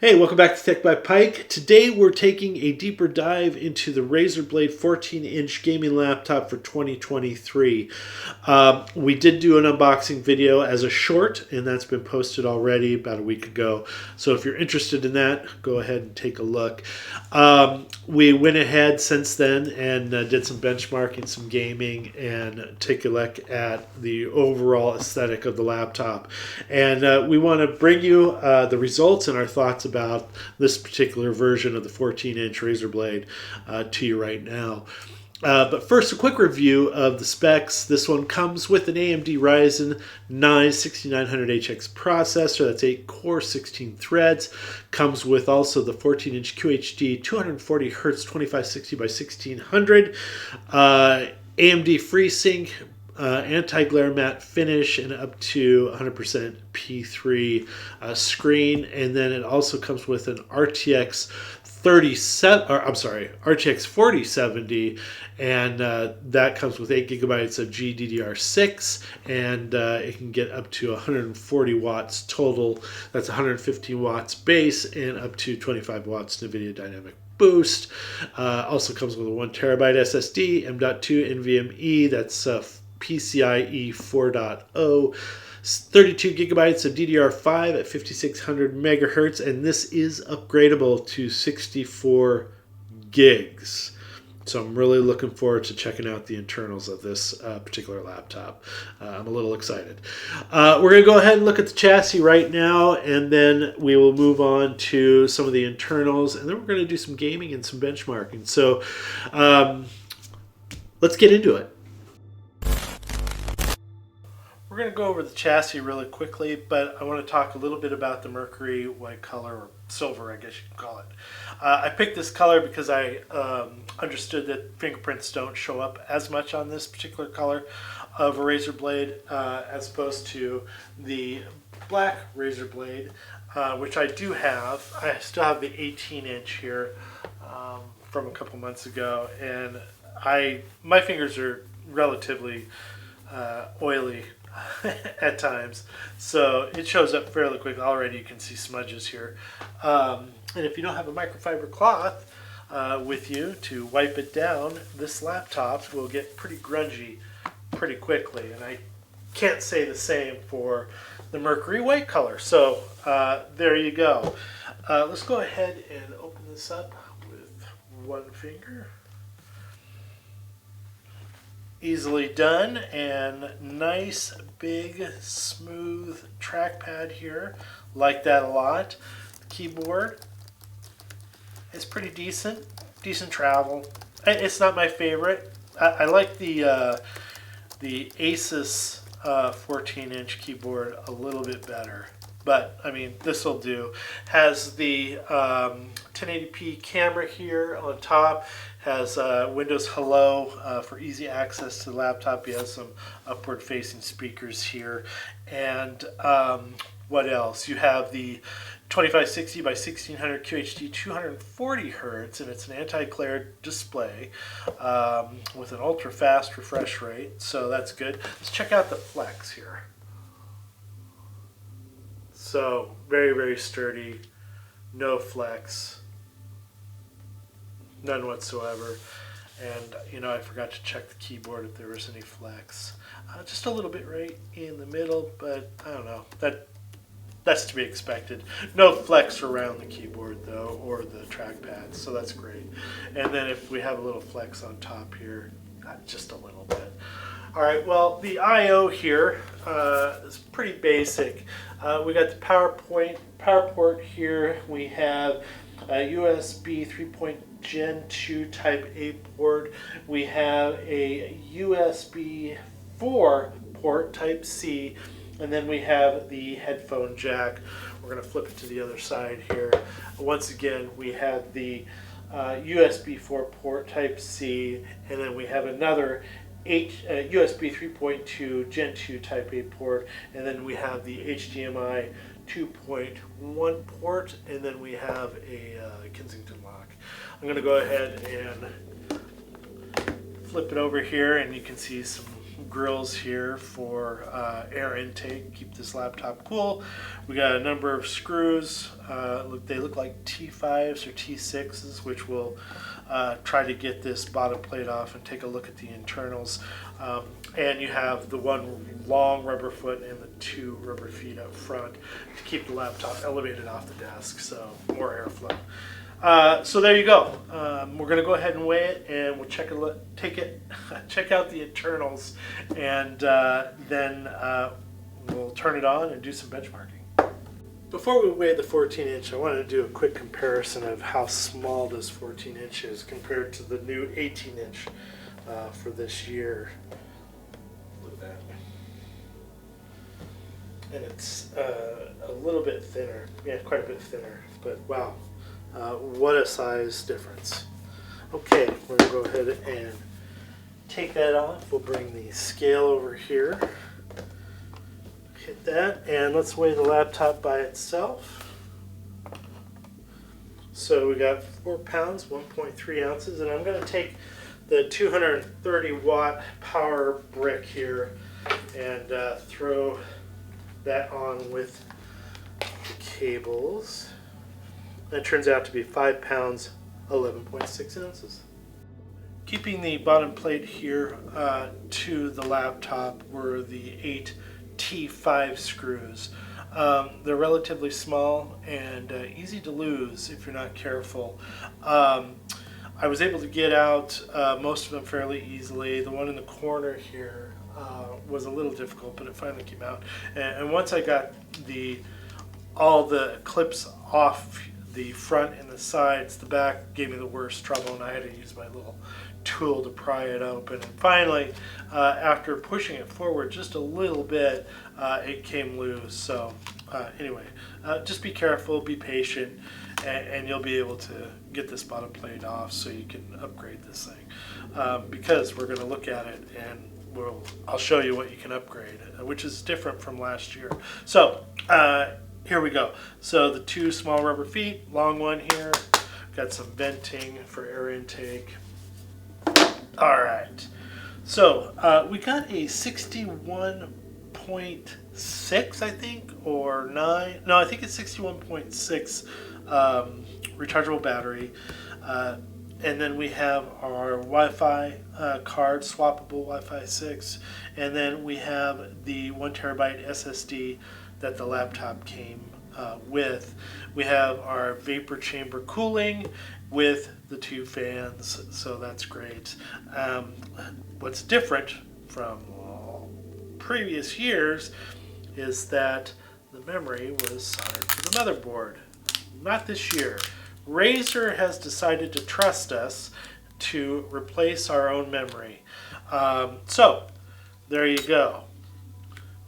Hey, welcome back to Tech by Pike. Today we're taking a deeper dive into the Razer Blade 14-inch gaming laptop for 2023. We did do an unboxing video as a short, and that's been posted already about a week ago. So if you're interested in that, go ahead and take a look. We went ahead since then and did some benchmarking, some gaming, and take a look at the overall aesthetic of the laptop. And we want to bring you the results and our thoughts about this particular version of the 14-inch Razer Blade to you right now. But first, a quick review of the specs. This one comes with an AMD Ryzen 9 6900HX processor. That's 8 core, 16 threads. Comes with also the 14-inch QHD 240 Hz 2560 by 1600. AMD FreeSync. Anti-glare matte finish and up to 100% P3 screen, and then it also comes with an RTX 4070, and that comes with 8 gigabytes of GB DDR5, and it can get up to 140 watts total. That's 115 watts base and up to 25 watts NVIDIA dynamic boost. Also comes with a 1 terabyte SSD, M.2 NVMe, that's PCIe 4.0, 32 gigabytes of DDR5 at 5600 megahertz, and this is upgradable to 64 gigs. So I'm really looking forward to checking out the internals of this particular laptop. I'm a little excited. We're going to go ahead and look at the chassis right now, and then we will move on to some of the internals, and then we're going to do some gaming and some benchmarking. So let's get into it. We're going to go over the chassis really quickly, but I want to talk a little bit about the Mercury white color, or silver, I guess you can call it. I picked this color because I understood that fingerprints don't show up as much on this particular color of a Razer Blade as opposed to the black Razer Blade, which I do have. I still have the 18-inch here from a couple months ago, and my fingers are relatively oily at times, so it shows up fairly quick. Already you can see smudges here, and if you don't have a microfiber cloth with you to wipe it down, this laptop will get pretty grungy pretty quickly, and I can't say the same for the Mercury white color. So there you go. Let's go ahead and open this up with one finger. Easily done, and nice big smooth trackpad here. Like that a lot. The keyboard is pretty decent travel. It's not my favorite. I like the Asus 14-inch keyboard a little bit better, but I mean, this will do. Has the 1080p camera here on top. Has Windows Hello for easy access to the laptop. You have some upward facing speakers here. And what else? You have the 2560 by 1600 QHD 240 Hertz, and it's an anti-glare display with an ultra fast refresh rate, so that's good. Let's check out the flex here. So very, very sturdy, no flex. None whatsoever. And you know, I forgot to check the keyboard if there was any flex. Just a little bit right in the middle, but I don't know. That's to be expected. No flex around the keyboard though, or the trackpad, so that's great. And then if we have a little flex on top here, just a little bit. All right, well, the I/O here is pretty basic. We got the power port here. We have a USB 3.0 Gen 2 Type A port. We have a USB 4 port Type C, and then we have the headphone jack. We're going to flip it to the other side here. Once again, we have the USB 4 port Type C, and then we have another USB 3.2 Gen 2 Type A port, and then we have the HDMI 2.1 port, and then we have a Kensington lock. I'm going to go ahead and flip it over here, and you can see some grills here for air intake, keep this laptop cool. We got a number of screws. They look like T5s or T6s, which will try to get this bottom plate off and take a look at the internals. And you have the one long rubber foot and the two rubber feet up front to keep the laptop elevated off the desk, so more airflow. So there you go. We're going to go ahead and weigh it, and we'll check out the internals, and then we'll turn it on and do some benchmarking. Before we weigh the 14-inch, I wanted to do a quick comparison of how small this 14-inch is compared to the new 18-inch for this year. Look at that. And it's a little bit thinner. Yeah, quite a bit thinner. But wow, what a size difference. Okay, we're going to go ahead and take that off. We'll bring the scale over here. Hit that, and let's weigh the laptop by itself. So we got 4 pounds, 1.3 ounces, and I'm going to take the 230 watt power brick here and throw that on with the cables. That turns out to be 5 pounds, 11.6 ounces. Keeping the bottom plate here to the laptop were the 8 T5 screws. They're relatively small and easy to lose if you're not careful. I was able to get out most of them fairly easily. The one in the corner here was a little difficult, but it finally came out. And once I got all the clips off the front and the sides, the back gave me the worst trouble, and I had to use my little tool to pry it open. And finally, after pushing it forward just a little bit, it came loose. So anyway, just be careful, be patient, and you'll be able to get this bottom plate off so you can upgrade this thing. Because we're going to look at it, and I'll show you what you can upgrade, which is different from last year. So here we go. So the 2 small rubber feet, long one here, got some venting for air intake. All right, so we got a 61.6, I think, or 9. No, I think it's 61.6 rechargeable battery. And then we have our Wi-Fi card, swappable Wi-Fi 6. And then we have the 1 terabyte SSD that the laptop came with. We have our vapor chamber cooling with the 2 fans, so that's great. What's different from previous years is that the memory was soldered to the motherboard. Not this year. Razer has decided to trust us to replace our own memory. So there you go.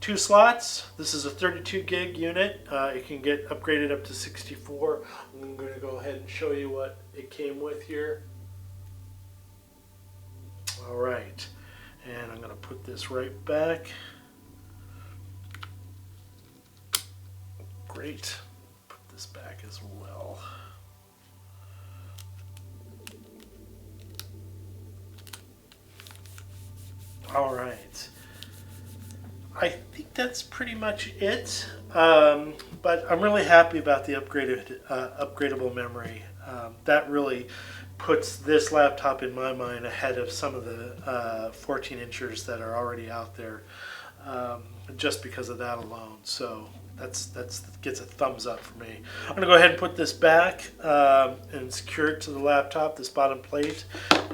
2 slots. This is a 32 gig unit. It can get upgraded up to 64. I'm going to go ahead and show you what it came with here. All right, and I'm going to put this right back. Great. Put this back as well. All right. I think that's pretty much it, but I'm really happy about the upgradable memory. That really puts this laptop, in my mind, ahead of some of the 14-inchers that are already out there, just because of that alone. So that's gets a thumbs up for me. I'm gonna go ahead and put this back and secure it to the laptop, this bottom plate,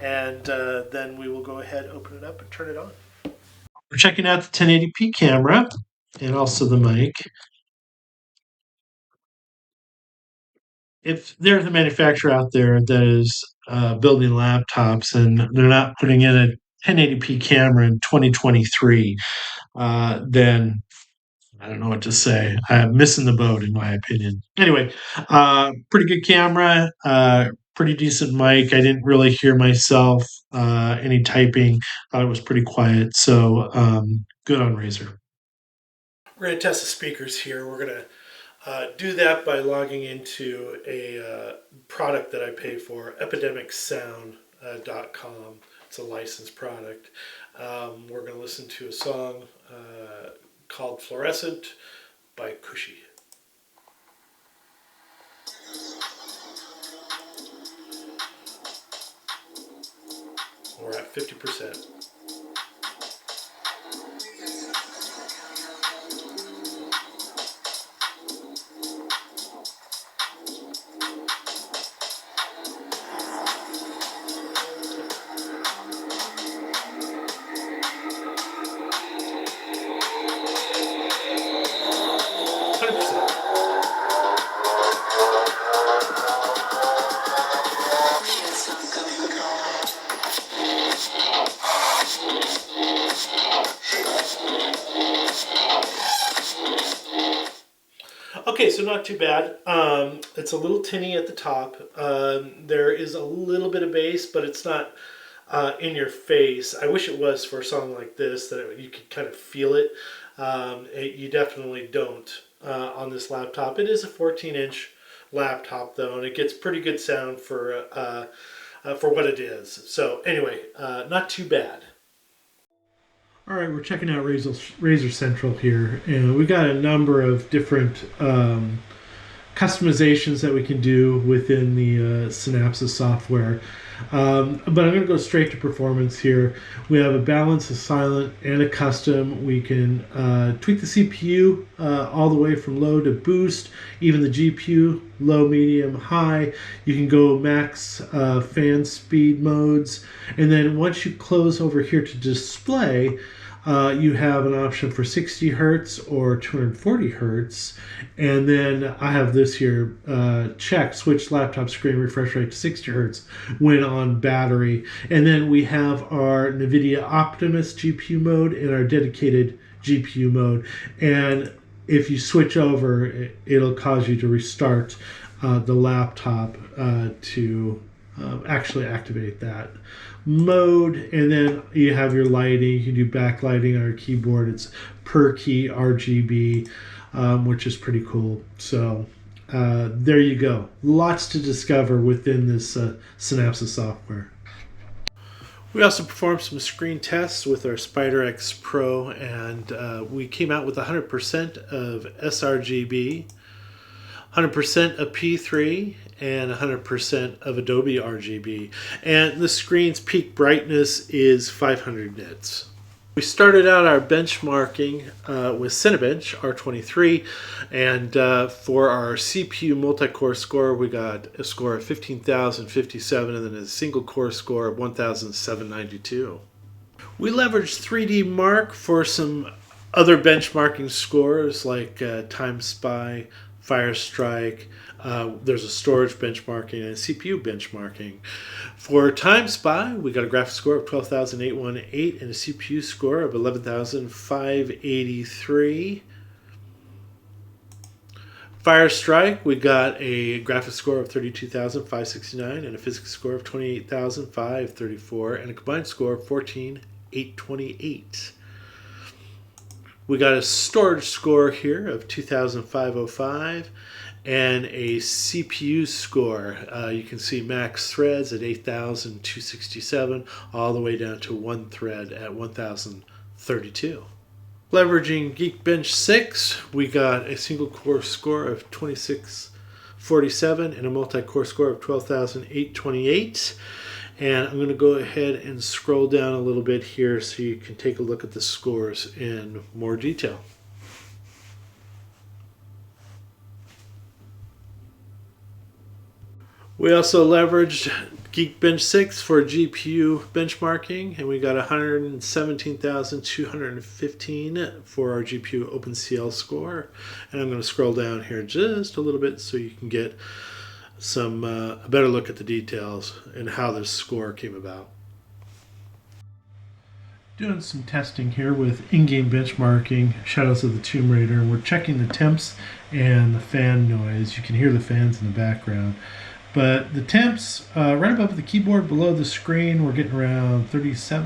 and then we will go ahead, open it up, and turn it on. We're checking out the 1080p camera and also the mic. If there's a manufacturer out there that is building laptops and they're not putting in a 1080p camera in 2023, then I don't know what to say. I'm missing the boat, in my opinion. Anyway, pretty good camera, pretty decent mic. I didn't really hear myself, any typing. Thought it was pretty quiet. So good on Razer. We're going to test the speakers here. We're going to do that by logging into a product that I pay for, epidemicsound.com. It's a licensed product. We're going to listen to a song called Fluorescent by Cushy. We're at 50%. Okay, so not too bad. It's a little tinny at the top. There is a little bit of bass, but it's not in your face. I wish it was for a song like this, that you could kind of feel it. You definitely don't on this laptop. It is a 14-inch laptop, though, and it gets pretty good sound for what it is. So anyway, not too bad. All right, we're checking out Razer Central here, and we got a number of different customizations that we can do within the Synapsys software. But I'm going to go straight to performance here. We have a balance, a silent, and a custom. We can tweak the CPU all the way from low to boost, even the GPU, low, medium, high. You can go max fan speed modes. And then once you close over here to display, you have an option for 60 hertz or 240 hertz. And then I have this here, check, switch laptop screen refresh rate to 60 hertz when on battery. And then we have our NVIDIA Optimus GPU mode and our dedicated GPU mode. And if you switch over, it'll cause you to restart the laptop to actually activate that mode. And then you have your lighting. You can do backlighting on our keyboard. It's per key RGB, which is pretty cool. So there you go. Lots to discover within this Synapsys software. We also performed some screen tests with our Spider X Pro, and we came out with 100% of sRGB, 100% of P3, and 100% of Adobe RGB. And the screen's peak brightness is 500 nits. We started out our benchmarking with Cinebench R23, and for our CPU multi-core score, we got a score of 15,057 and then a single core score of 1,792. We leveraged 3D Mark for some other benchmarking scores like Time Spy, Firestrike. There's a storage benchmarking and a CPU benchmarking. For Time Spy, we got a graphics score of 12,818 and a CPU score of 11,583. Firestrike, we got a graphics score of 32,569 and a physics score of 28,534 and a combined score of 14,828. We got a storage score here of 2,505 and a CPU score. You can see max threads at 8,267 all the way down to one thread at 1,032. Leveraging Geekbench 6, we got a single core score of 2647 and a multi-core score of 12,828. And I'm going to go ahead and scroll down a little bit here so you can take a look at the scores in more detail. We also leveraged Geekbench 6 for GPU benchmarking, and we got 117,215 for our GPU OpenCL score. And I'm going to scroll down here just a little bit so you can get some a better look at the details and how this score came about. Doing some testing here with in-game benchmarking, Shadows of the Tomb Raider, and we're checking the temps and the fan noise. You can hear the fans in the background. But the temps, right above the keyboard, below the screen, we're getting around 36,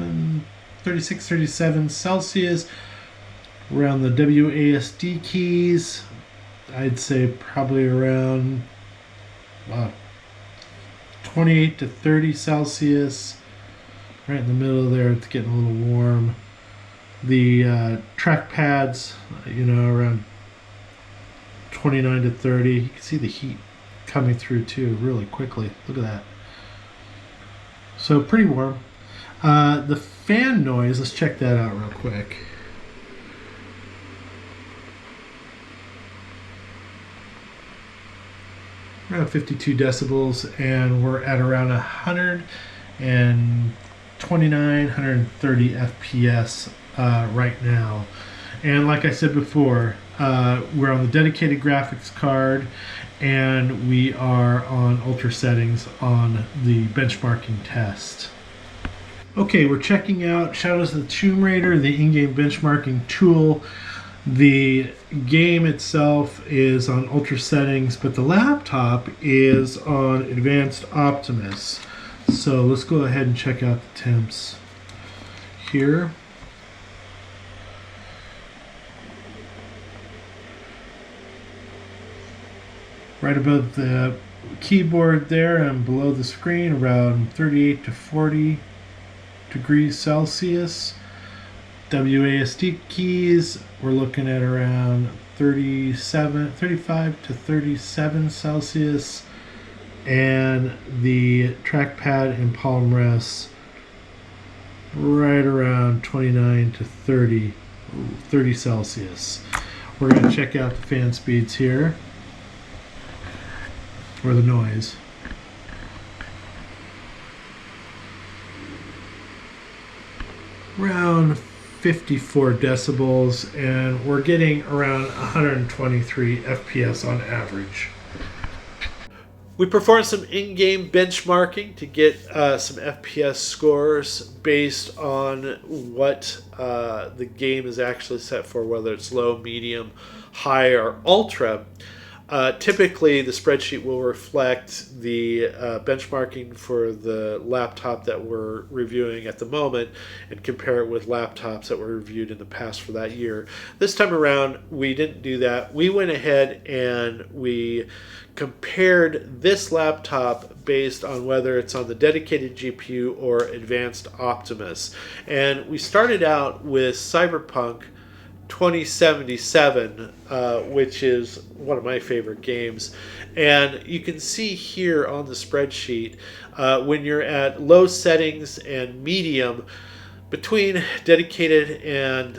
37 Celsius. Around the WASD keys, I'd say probably around 28 to 30 Celsius. right in the middle there. It's getting a little warm. The track pads, around 29 to 30. You can see the heat coming through too really quickly. Look at that. So pretty warm. The fan noise, let's check that out real quick. Around 52 decibels, and we're at around 129, 130 FPS right now. And like I said before, we're on the dedicated graphics card, and we are on ultra settings on the benchmarking test. Okay, we're checking out Shadows of the Tomb Raider, the in-game benchmarking tool. The game itself is on ultra settings, but the laptop is on advanced Optimus. So let's go ahead and check out the temps here. Right above the keyboard there and below the screen, around 38 to 40 degrees Celsius. WASD keys, we're looking at around 35 to 37 Celsius. And the trackpad and palm rests right around 29 to 30 Celsius. We're going to check out the fan speeds here, or the noise. Around 54 decibels, and we're getting around 123 FPS on average. We performed some in-game benchmarking to get some FPS scores based on what the game is actually set for, whether it's low, medium, high, or ultra. Typically, the spreadsheet will reflect the benchmarking for the laptop that we're reviewing at the moment and compare it with laptops that were reviewed in the past for that year. This time around, we didn't do that. We went ahead and we compared this laptop based on whether it's on the dedicated GPU or advanced Optimus. And we started out with Cyberpunk 2077, which is one of my favorite games. And you can see here on the spreadsheet, when you're at low settings and medium, between dedicated and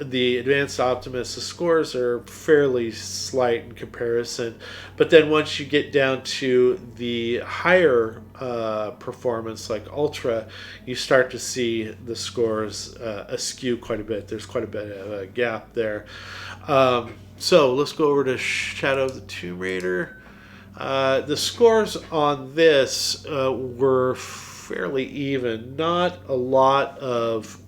the advanced Optimus, the scores are fairly slight in comparison. But then once you get down to the higher performance, like Ultra, you start to see the scores askew quite a bit. There's quite a bit of a gap there. So let's go over to Shadow of the Tomb Raider. The scores on this were fairly even. Not a lot of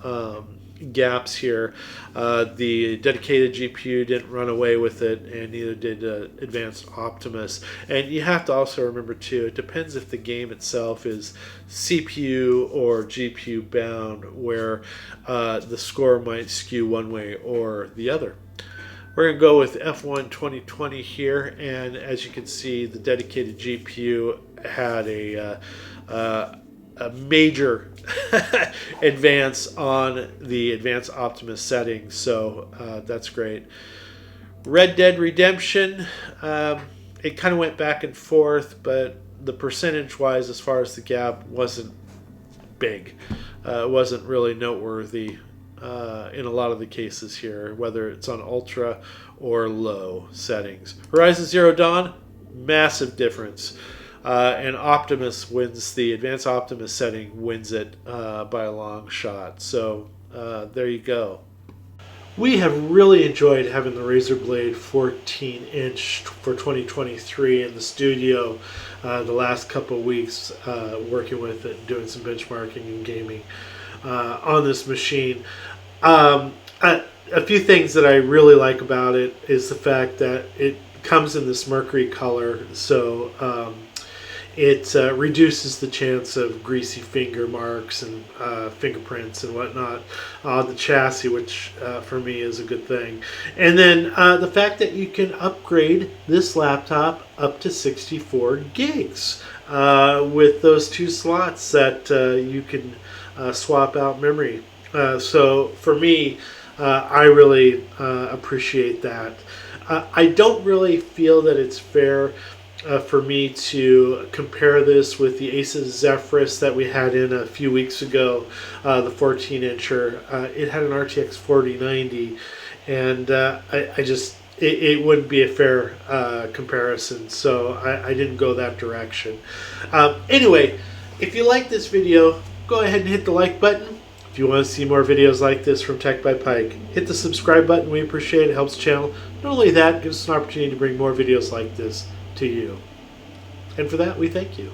gaps here. The dedicated GPU didn't run away with it, and neither did advanced Optimus. And you have to also remember too, it depends if the game itself is CPU or GPU bound, where the score might skew one way or the other. We're going to go with F1 2020 here, and as you can see, the dedicated GPU had a major advance on the advanced Optimus settings, so that's great. Red Dead Redemption, it kind of went back and forth, but the percentage-wise, as far as the gap, wasn't big. It wasn't really noteworthy in a lot of the cases here, whether it's on ultra or low settings. Horizon Zero Dawn, massive difference. And Optimus wins, the advanced Optimus setting wins it by a long shot. So there you go. We have really enjoyed having the Razer Blade 14-inch for 2023 in the studio the last couple of weeks, working with it and doing some benchmarking and gaming on this machine. A few things that I really like about it is the fact that it comes in this Mercury color, so it reduces the chance of greasy finger marks and fingerprints and whatnot on the chassis, which for me is a good thing. And then the fact that you can upgrade this laptop up to 64 gigs. with those two slots that you can swap out memory. So for me, I really appreciate that. I don't really feel that it's fair for me to compare this with the Asus Zephyrus that we had in a few weeks ago, the 14-incher. It had an RTX 4090, and I just it wouldn't be a fair comparison, so I didn't go that direction. Anyway, if you like this video, go ahead and hit the like button. If you want to see more videos like this from Tech by Pike, hit the subscribe button. We appreciate it. It helps the channel. Not only that, it gives us an opportunity to bring more videos like this to you. And for that, we thank you.